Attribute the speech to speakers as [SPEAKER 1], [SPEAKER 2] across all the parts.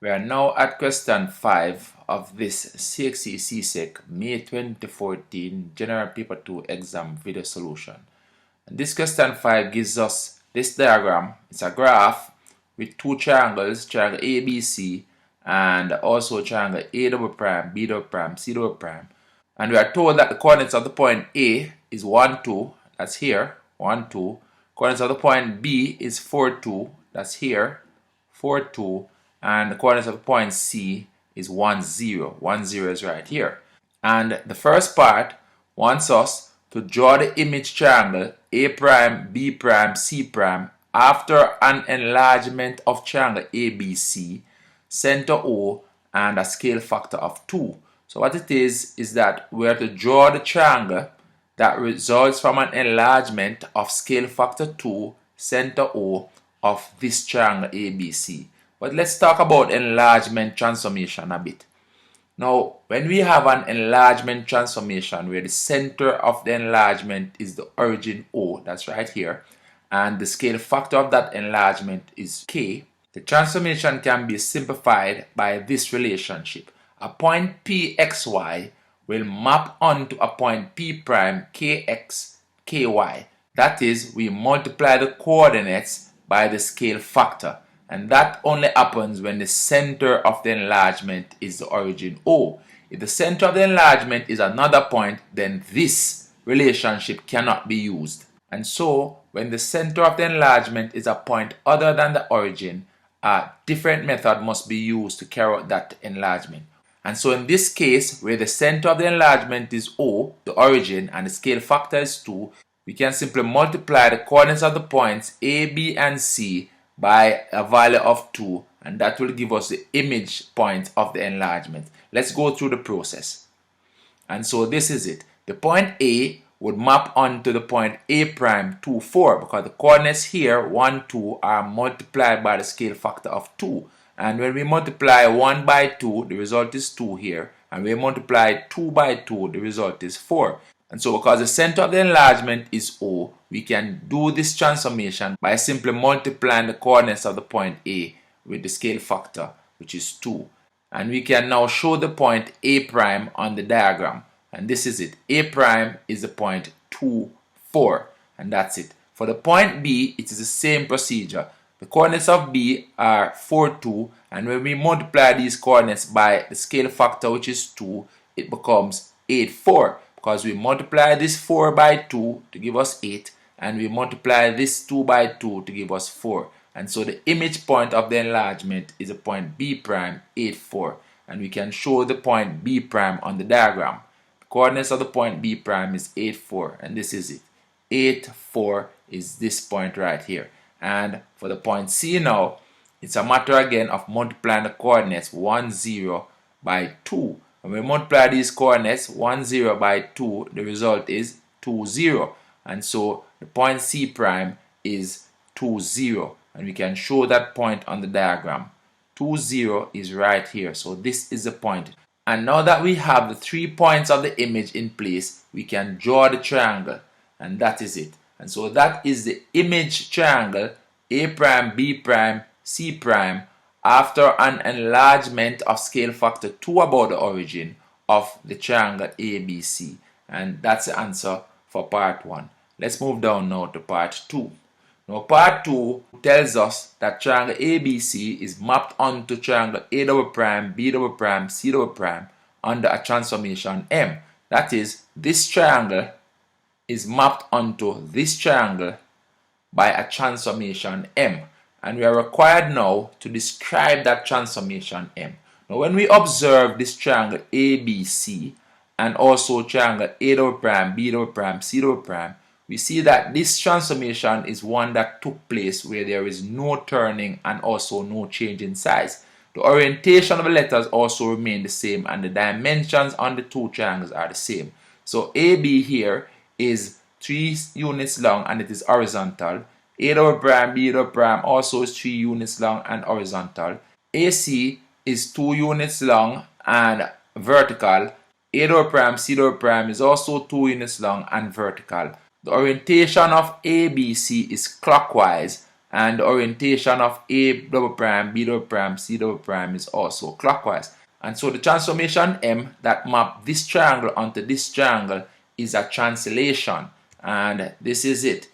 [SPEAKER 1] We are now at question 5 of this CXC CSEC May 2014 General Paper 2 exam video solution. And this question 5 gives us this diagram. It's a graph with two triangles, triangle ABC and also triangle A double prime, B double prime, C double prime. And we are told that the coordinates of the point A is 1, 2, that's here, 1, 2. Coordinates of the point B is 4, 2, that's here, 4, 2. And the coordinates of the point C is 1, 0. 1, 0 is right here. And the first part wants us to draw the image triangle A prime, B prime, C prime after an enlargement of triangle ABC, center O, and a scale factor of 2. So what it is that we have to draw the triangle that results from an enlargement of scale factor 2, center O, of this triangle ABC. But let's talk about enlargement transformation a bit. Now, when we have an enlargement transformation where the center of the enlargement is the origin O, that's right here, and the scale factor of that enlargement is K, the transformation can be simplified by this relationship. A point PXY will map onto a point P prime KX KY. That is, we multiply the coordinates by the scale factor. And that only happens when the center of the enlargement is the origin O. If the center of the enlargement is another point, then this relationship cannot be used. And so, when the center of the enlargement is a point other than the origin, a different method must be used to carry out that enlargement. And so in this case, where the center of the enlargement is O, the origin, and the scale factor is 2, we can simply multiply the coordinates of the points A, B, and C by a value of 2, and that will give us the image point of the enlargement. Let's go through the process. And so this is it. The point A would map onto the point A prime 2, 4 because the coordinates here 1, 2 are multiplied by the scale factor of 2. And when we multiply 1 by 2, the result is 2 here. And we multiply 2 by 2, the result is 4. And so because the center of the enlargement is O, we can do this transformation by simply multiplying the coordinates of the point A with the scale factor, which is 2. And we can now show the point A prime on the diagram. And this is it. A prime is the point 2, 4. And that's it. For the point B, it is the same procedure. The coordinates of B are 4, 2. And when we multiply these coordinates by the scale factor, which is 2, it becomes 8, 4. Because we multiply this 4 by 2 to give us 8, and we multiply this 2 by 2 to give us 4. And so the image point of the enlargement is a point B prime 8, 4. And we can show the point B prime on the diagram. The coordinates of the point B prime is 8, 4, and this is it. 8, 4 is this point right here. And for the point C now, it's a matter again of multiplying the coordinates 1, 0 by 2. When we multiply these coordinates 1, 0 by 2, the result is 2, 0. And so the point C prime is 2, 0. And we can show that point on the diagram. 2, 0 is right here. So this is the point. And now that we have the 3 points of the image in place, we can draw the triangle. And that is it. And so that is the image triangle A prime, B prime, C prime, after an enlargement of scale factor 2 about the origin of the triangle ABC. And that's the answer for part 1. Let's move down now to part 2. Now part 2 tells us that triangle ABC is mapped onto triangle A double prime, B double prime, C double prime under a transformation M. That is, this triangle is mapped onto this triangle by a transformation M. And we are required now to describe that transformation M. Now when we observe this triangle ABC and also triangle A double prime, B double prime, C double prime, we see that this transformation is one that took place where there is no turning and also no change in size. The orientation of the letters also remain the same and the dimensions on the two triangles are the same. So AB here is 3 units long and it is horizontal. A double prime, B double prime also is 3 units long and horizontal. AC is 2 units long and vertical. A double prime, C double prime is also 2 units long and vertical. The orientation of ABC is clockwise and the orientation of A double prime, B double prime, C double prime is also clockwise. And so the transformation M that map this triangle onto this triangle is a translation, and this is it.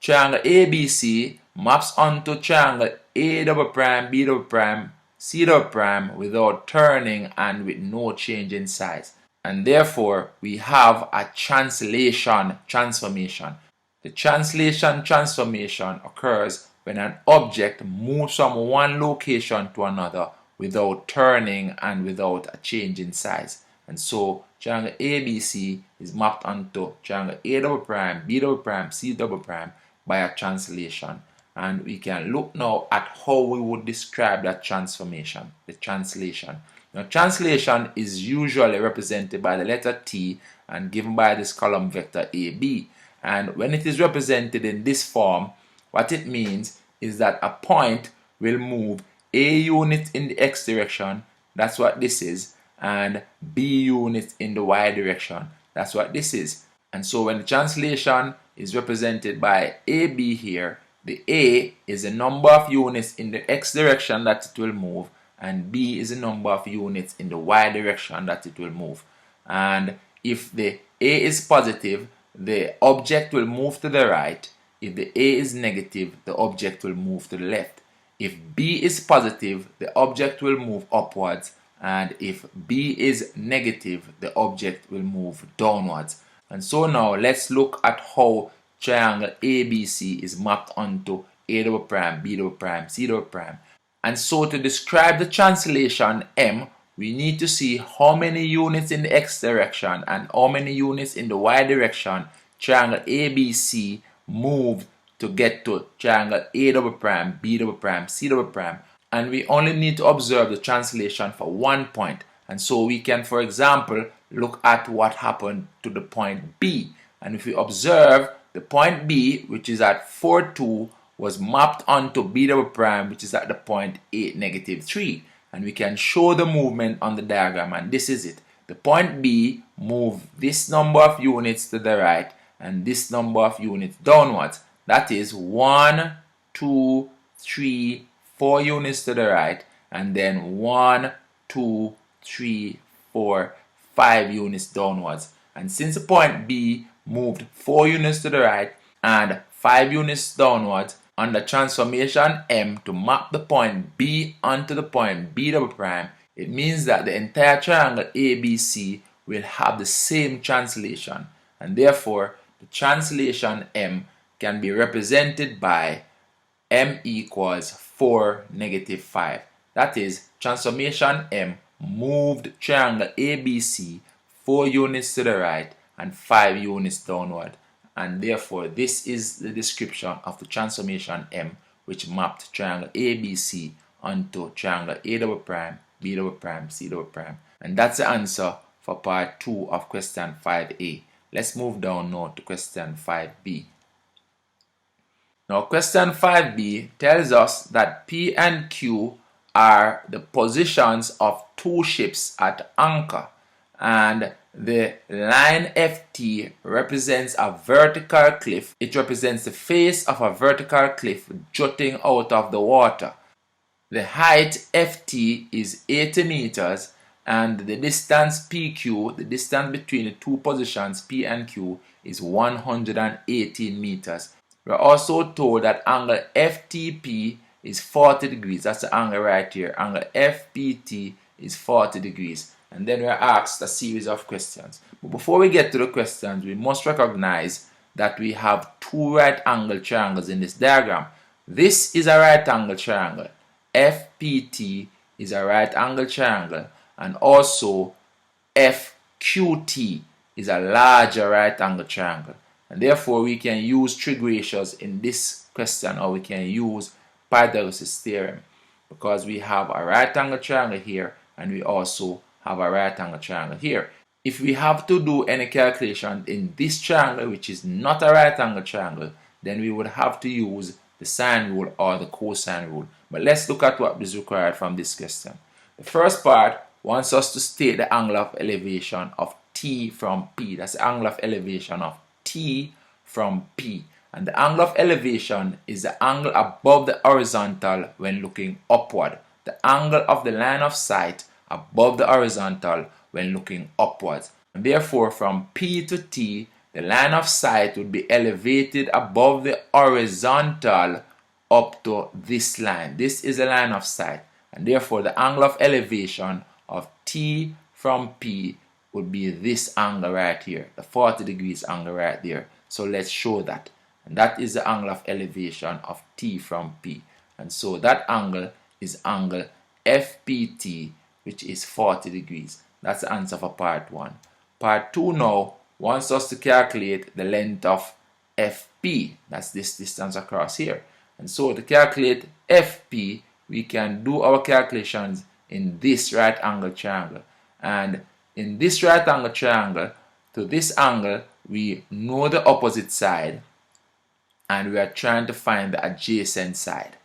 [SPEAKER 1] Triangle ABC maps onto triangle A double prime, B double prime, C double prime without turning and with no change in size. And therefore, we have a translation transformation. The translation transformation occurs when an object moves from one location to another without turning and without a change in size. And so triangle ABC is mapped onto triangle A double prime, B double prime, C double prime by a translation. And we can look now at how we would describe that transformation, the translation. Now, translation is usually represented by the letter T and given by this column vector AB. And when it is represented in this form, what it means is that a point will move A unit in the X direction, that's what this is, and B unit in the Y direction, that's what this is. And so when the translation is represented by AB here, the A is the number of units in the X direction that it will move, and B is the number of units in the Y direction that it will move. And if the A is positive, the object will move to the right. If the A is negative, the object will move to the left. If B is positive, the object will move upwards, and if B is negative, the object will move downwards. And so now let's look at how triangle ABC is mapped onto A double prime, B double prime, C double prime. And so to describe the translation M, we need to see how many units in the X direction and how many units in the Y direction triangle ABC moved to get to triangle A double prime, B double prime, C double prime. And we only need to observe the translation for one point. And so we can, for example, look at what happened to the point B. And if we observe the point B, which is at 4, 2, was mapped onto B double prime, which is at the point 8, negative 3. And we can show the movement on the diagram, and this is it. The point B moved this number of units to the right and this number of units downwards. That is 1, 2, 3, 4 units to the right, and then 1, 2, 3, 4, 5 units downwards. And since the point B moved 4 units to the right and 5 units downwards, on the transformation M to map the point B onto the point B double prime, it means that the entire triangle ABC will have the same translation, and therefore the translation M can be represented by M equals 4, negative 5. That is, transformation M moved triangle ABC 4 units to the right and 5 units downward. And therefore, this is the description of the transformation M, which mapped triangle ABC onto triangle A double prime, B double prime, C double prime. And that's the answer for part 2 of question 5A. Let's move down now to question 5B. Now, question 5B tells us that P and Q are the positions of two ships at anchor, and the line FT represents a vertical cliff. It represents the face of a vertical cliff jutting out of the water. The height FT is 80 meters, and the distance PQ, the distance between the two positions P and Q, is 118 meters. We're also told that angle FTP is 40 degrees. That's the angle right here. Angle FPT is 40 degrees. And then we're asked a series of questions. But before we get to the questions, we must recognize that we have two right angle triangles in this diagram. This is a right angle triangle. FPT is a right angle triangle. And also FQT is a larger right angle triangle. And therefore we can use trig ratios in this question, or we can use Pythagoras' theorem, because we have a right angle triangle here and we also have a right angle triangle here. If we have to do any calculation in this triangle, which is not a right angle triangle, then we would have to use the sine rule or the cosine rule. But let's look at what is required from this question. The first part wants us to state the angle of elevation of T from P. That's the angle of elevation of T from P. And the angle of elevation is the angle above the horizontal when looking upward. The angle of the line of sight above the horizontal when looking upwards. And therefore, from P to T, the line of sight would be elevated above the horizontal up to this line. This is a line of sight. And therefore, the angle of elevation of T from P would be this angle right here, the 40 degrees angle right there. So let's show that. And that is the angle of elevation of T from P. And so that angle is angle FPT, which is 40 degrees. That's the answer for part 1. Part 2 now wants us to calculate the length of FP. That's this distance across here. And so to calculate FP, we can do our calculations in this right angle triangle. And in this right angle triangle, to this angle, we know the opposite side, and we are trying to find the adjacent side.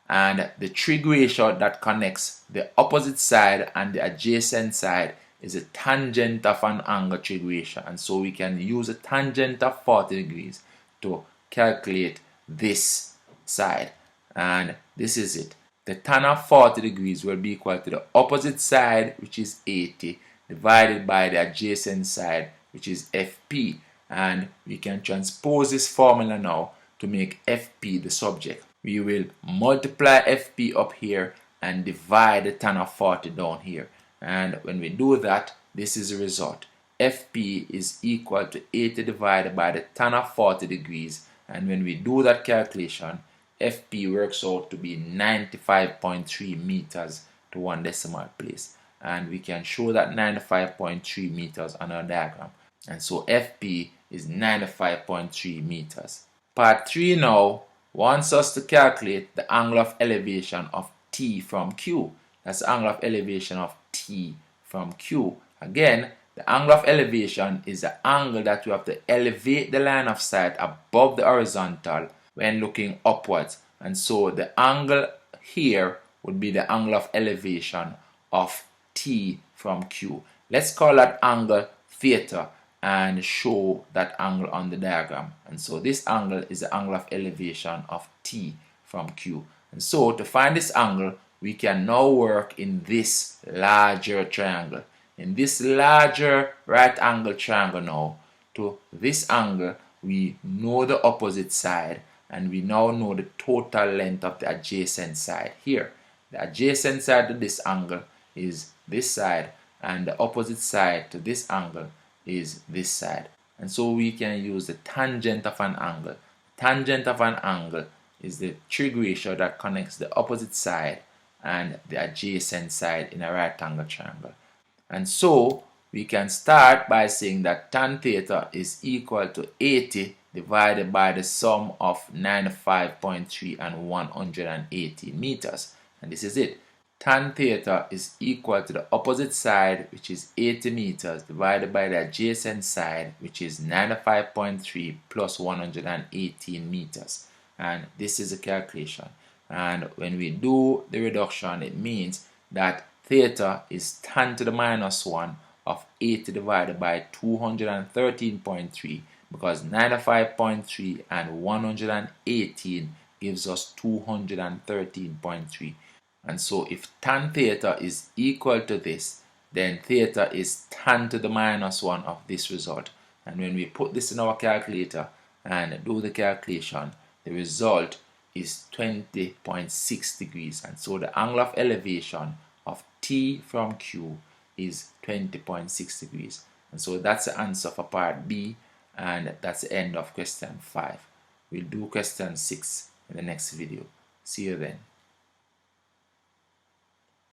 [SPEAKER 1] And the trig ratio that connects the opposite side and the adjacent side is a tangent of an angle trig ratio. And so we can use a tangent of 40 degrees to calculate this side. And this is it. The tan of 40 degrees will be equal to the opposite side, which is 80, divided by the adjacent side, which is FP. And we can transpose this formula now to make FP the subject. We will multiply FP up here and divide the tan of 40 down here. And when we do that, this is the result. FP is equal to 80 divided by the tan of 40 degrees. And when we do that calculation, FP works out to be 95.3 meters to 1 decimal place. And we can show that 95.3 meters on our diagram. And so FP is 95.3 meters. Part 3 now wants us to calculate the angle of elevation of T from Q. That's the angle of elevation of T from Q. Again, the angle of elevation is the angle that you have to elevate the line of sight above the horizontal when looking upwards. And so the angle here would be the angle of elevation of T from Q. Let's call that angle theta and show that angle on the diagram. And so this angle is the angle of elevation of T from Q. And so to find this angle, we can now work in this larger triangle. In this larger right angle triangle now, to this angle, we know the opposite side, and we now know the total length of the adjacent side here. The adjacent side to this angle is this side, and the opposite side to this angle is this side. And so we can use the tangent of an angle. Tangent of an angle is the trig ratio that connects the opposite side and the adjacent side in a right angle triangle. And so we can start by saying that tan theta is equal to 80 divided by the sum of 95.3 and 118 meters. And this is it. Tan theta is equal to the opposite side, which is 80 meters, divided by the adjacent side, which is 95.3 plus 118 meters. And this is a calculation. And when we do the reduction, it means that theta is tan to the minus 1 of 80 divided by 213.3, because 95.3 and 118 gives us 213.3. And so if tan theta is equal to this, then theta is tan to the minus 1 of this result. And when we put this in our calculator and do the calculation, the result is 20.6 degrees. And so the angle of elevation of T from Q is 20.6 degrees. And so that's the answer for part B, and that's the end of question 5. We'll do question 6 in the next video. See you then.